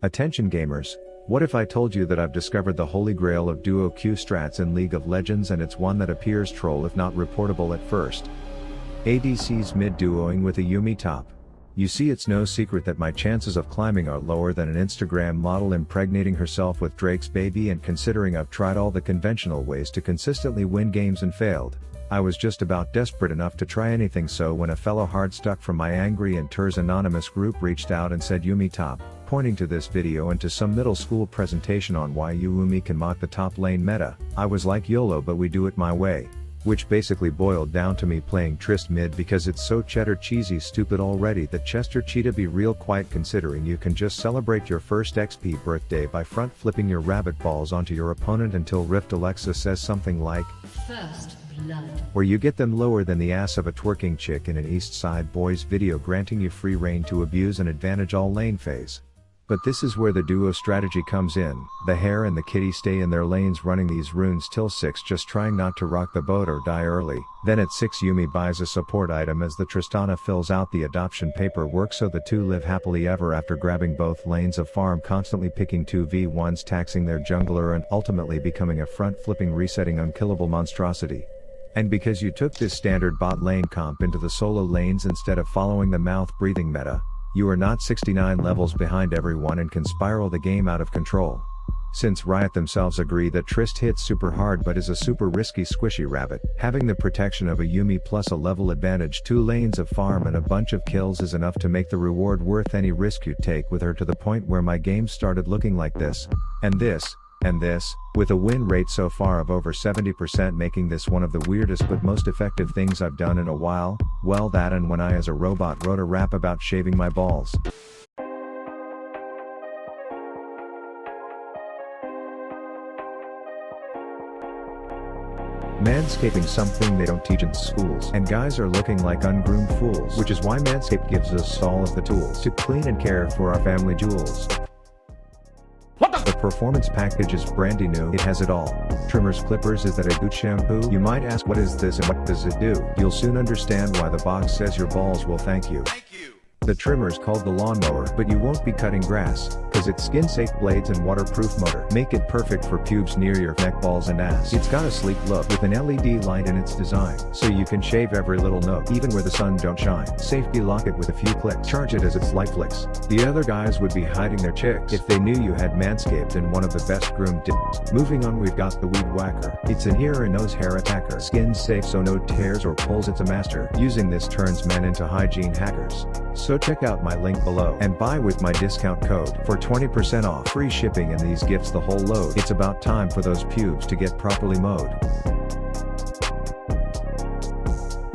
Attention gamers, what if I told you that I've discovered the holy grail of duo Q strats in League of Legends, and it's one that appears troll if not reportable at first. ADC's mid duoing with a Yumi top. You see, it's no secret that my chances of climbing are lower than an Instagram model impregnating herself with Drake's baby, and considering I've tried all the conventional ways to consistently win games and failed, I was just about desperate enough to try anything. So when a fellow hardstuck from my Angry and Ters anonymous group reached out and said Yumi top, pointing to this video and to some middle school presentation on why Yumi can mock the top lane meta, I was like, YOLO, but we do it my way. Which basically boiled down to me playing Trist mid because it's so cheddar cheesy stupid already that Chester Cheetah be real quiet, considering you can just celebrate your first XP birthday by front flipping your rabbit balls onto your opponent until Rift Alexa says something like First blood, where you get them lower than the ass of a twerking chick in an East Side Boys video, granting you free reign to abuse and advantage all lane phase. But this is where the duo strategy comes in. The hare and the kitty stay in their lanes running these runes till 6, just trying not to rock the boat or die early. Then at 6 Yumi buys a support item as the Tristana fills out the adoption paperwork, so the two live happily ever after, grabbing both lanes of farm, constantly picking 2v1s, taxing their jungler, and ultimately becoming a front-flipping, resetting, unkillable monstrosity. And because you took this standard bot lane comp into the solo lanes instead of following the mouth-breathing meta, you are not 69 levels behind everyone and can spiral the game out of control. Since Riot themselves agree that Trist hits super hard but is a super risky squishy rabbit, having the protection of a Yumi plus a level advantage, 2 lanes of farm and a bunch of kills is enough to make the reward worth any risk you take with her, to the point where my game started looking like this, and this, and this, with a win rate so far of over 70%, making this one of the weirdest but most effective things I've done in a while. Well, that and when I as a robot wrote a rap about shaving my balls. Manscaping, something they don't teach in schools, and guys are looking like ungroomed fools, which is why Manscaped gives us all of the tools to clean and care for our family jewels. The performance package is brandy new. It has it all. Trimmers, clippers. Is that a good shampoo? You might ask, what is this and what does it do? You'll soon understand why the box says your balls will thank you. The trimmer is called the lawnmower, but you won't be cutting grass, cause it's skin-safe blades and waterproof motor. Make it perfect for pubes near your neck, balls and ass. It's got a sleek look with an LED light in its design, so you can shave every little nook, even where the sun don't shine. Safety lock it with a few clicks. Charge it as its light flicks. The other guys would be hiding their chicks if they knew you had Manscaped and one of the best groomed dicks. Moving on, we've got the weed whacker. It's an ear and nose hair attacker. Skin safe so no tears or pulls, it's a master. Using this turns men into hygiene hackers. So check out my link below and buy with my discount code for 20% off, free shipping, and these gifts the whole load. It's about time for those pubes to get properly mowed.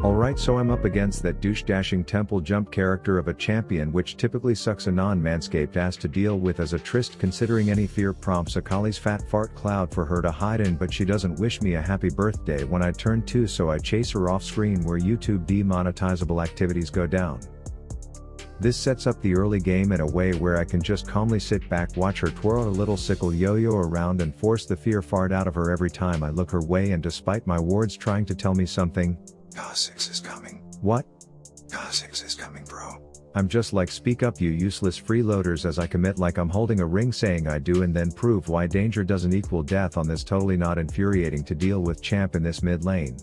Alright, so I'm up against that douche dashing temple jump character of a champion, which typically sucks a non-manscaped ass to deal with as a Trist, considering any fear prompts a collie's fat fart cloud for her to hide in, but she doesn't wish me a happy birthday when I turn 2, so I chase her off screen where YouTube demonetizable activities go down. This sets up the early game in a way where I can just calmly sit back, watch her twirl her little sickle yo-yo around, and force the fear fart out of her every time I look her way, and despite my wards trying to tell me something, Kha'Zix is coming. What? Kha'Zix is coming, bro. I'm just like, speak up you useless freeloaders, as I commit like I'm holding a ring saying I do, and then prove why danger doesn't equal death on this totally not infuriating to deal with champ in this mid lane.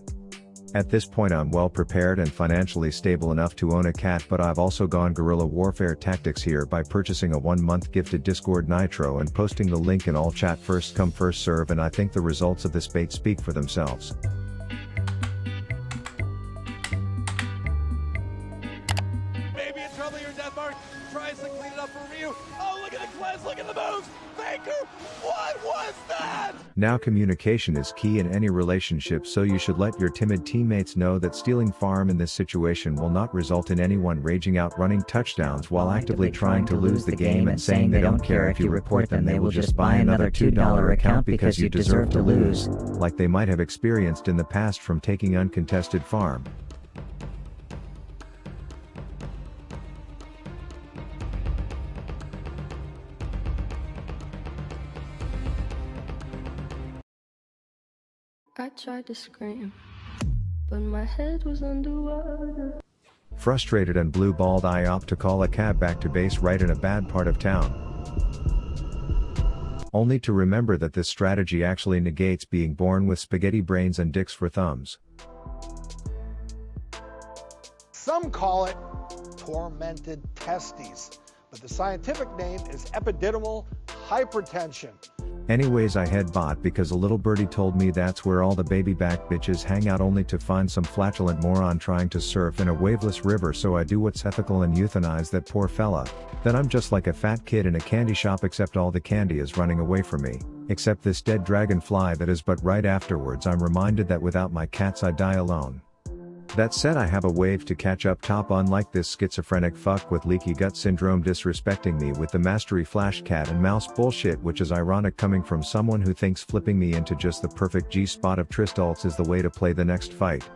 At this point I'm well prepared and financially stable enough to own a cat, but I've also gone guerrilla warfare tactics here by purchasing a 1-month gifted Discord Nitro and posting the link in all chat, first come first serve, and I think the results of this bait speak for themselves. Maybe it's trouble here in Denmark. Tries to clean it up for Ryu. Oh, look at the cleanse, look at the moves! Faker! What was that? Now communication is key in any relationship, so you should let your timid teammates know that stealing farm in this situation will not result in anyone raging out, running touchdowns while actively trying to lose the game, and saying they don't care if you report them, they will just buy another $2 account because you deserve to lose, like they might have experienced in the past from taking uncontested farm. I tried to scream, but my head was underwater. Frustrated and blue-balled, I opt to call a cab back to base right in a bad part of town. Only to remember that this strategy actually negates being born with spaghetti brains and dicks for thumbs. Some call it tormented testes, but the scientific name is epididymal hypertension. Anyways, I head bot because a little birdie told me that's where all the baby back bitches hang out, only to find some flatulent moron trying to surf in a waveless river, so I do what's ethical and euthanize that poor fella. Then I'm just like a fat kid in a candy shop, except all the candy is running away from me, except this dead dragonfly that is. But right afterwards I'm reminded that without my cats I die alone. That said, I have a wave to catch up top, unlike this schizophrenic fuck with leaky gut syndrome disrespecting me with the mastery flash cat and mouse bullshit, which is ironic coming from someone who thinks flipping me into just the perfect G-spot of Tristolts is the way to play the next fight.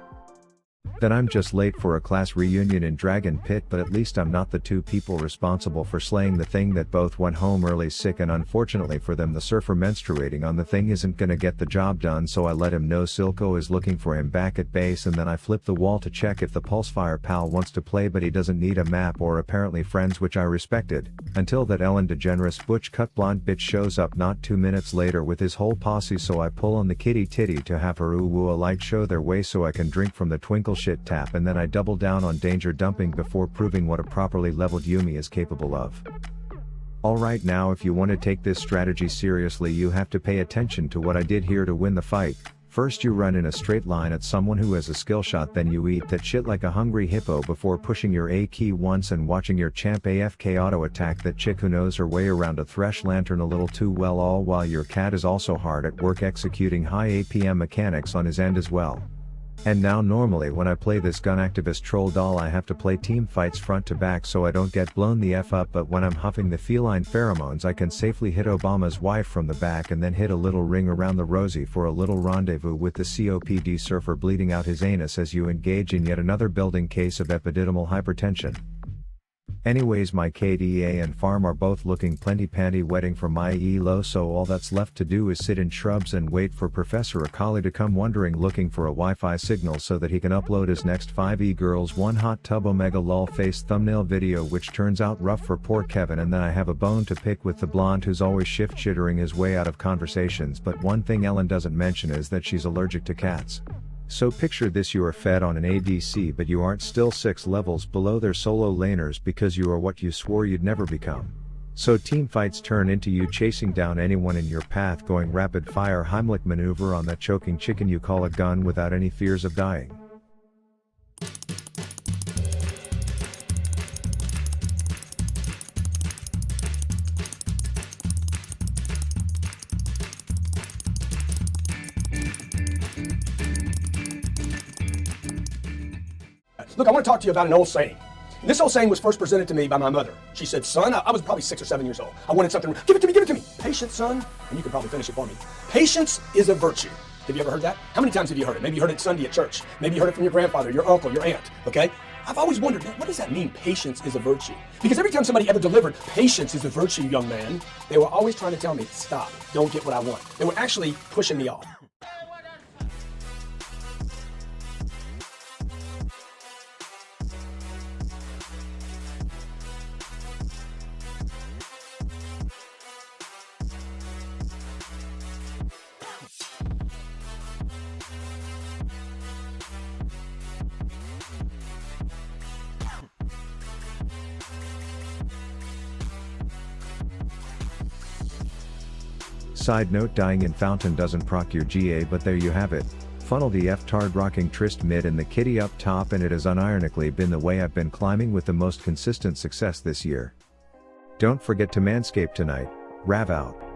Then I'm just late for a class reunion in Dragon Pit, but at least I'm not the two people responsible for slaying the thing that both went home early sick, and unfortunately for them the surfer menstruating on the thing isn't gonna get the job done, so I let him know Silco is looking for him back at base, and then I flip the wall to check if the Pulsefire pal wants to play, but he doesn't need a map or apparently friends, which I respected, until that Ellen DeGeneres butch cut blonde bitch shows up not 2 minutes later with his whole posse, so I pull on the kitty titty to have her ooh a light show their way so I can drink from the twinkle shit tap, and then I double down on danger dumping before proving what a properly leveled Yumi is capable of. Alright, now if you want to take this strategy seriously, you have to pay attention to what I did here to win the fight. First you run in a straight line at someone who has a skill shot, then you eat that shit like a hungry hippo before pushing your A key once and watching your champ AFK auto attack that chick who knows her way around a thresh lantern a little too well, all while your cat is also hard at work executing high APM mechanics on his end as well. And now normally when I play this gun activist troll doll I have to play team fights front to back so I don't get blown the F up, but when I'm huffing the feline pheromones I can safely hit Obama's wife from the back and then hit a little ring around the rosy for a little rendezvous with the COPD surfer bleeding out his anus as you engage in yet another building case of epididymal hypertension. Anyways, my KDA and farm are both looking plenty panty wetting for my ELO, so all that's left to do is sit in shrubs and wait for Professor Akali to come wandering looking for a Wi-Fi signal so that he can upload his next 5E girls one hot tub omega lol face thumbnail video, which turns out rough for poor Kevin. And then I have a bone to pick with the blonde who's always shift shittering his way out of conversations, but one thing Ellen doesn't mention is that she's allergic to cats. So picture this: you are fed on an ADC but you aren't, still 6 levels below their solo laners because you are what you swore you'd never become. So team fights turn into you chasing down anyone in your path, going rapid fire Heimlich maneuver on that choking chicken you call a gun without any fears of dying. Look, I want to talk to you about an old saying. This old saying was first presented to me by my mother. She said, son, I was probably 6 or 7 years old. I wanted something, give it to me, give it to me. Patience, son, and you can probably finish it for me. Patience is a virtue. Have you ever heard that? How many times have you heard it? Maybe you heard it Sunday at church. Maybe you heard it from your grandfather, your uncle, your aunt, okay? I've always wondered, what does that mean, patience is a virtue? Because every time somebody ever delivered, patience is a virtue, young man, they were always trying to tell me, stop, don't get what I want. They were actually pushing me off. Side note: dying in fountain doesn't proc your GA, but there you have it. Funnel the F-tard rocking Trist mid and the kitty up top, and it has unironically been the way I've been climbing with the most consistent success this year. Don't forget to manscape tonight. Rav out.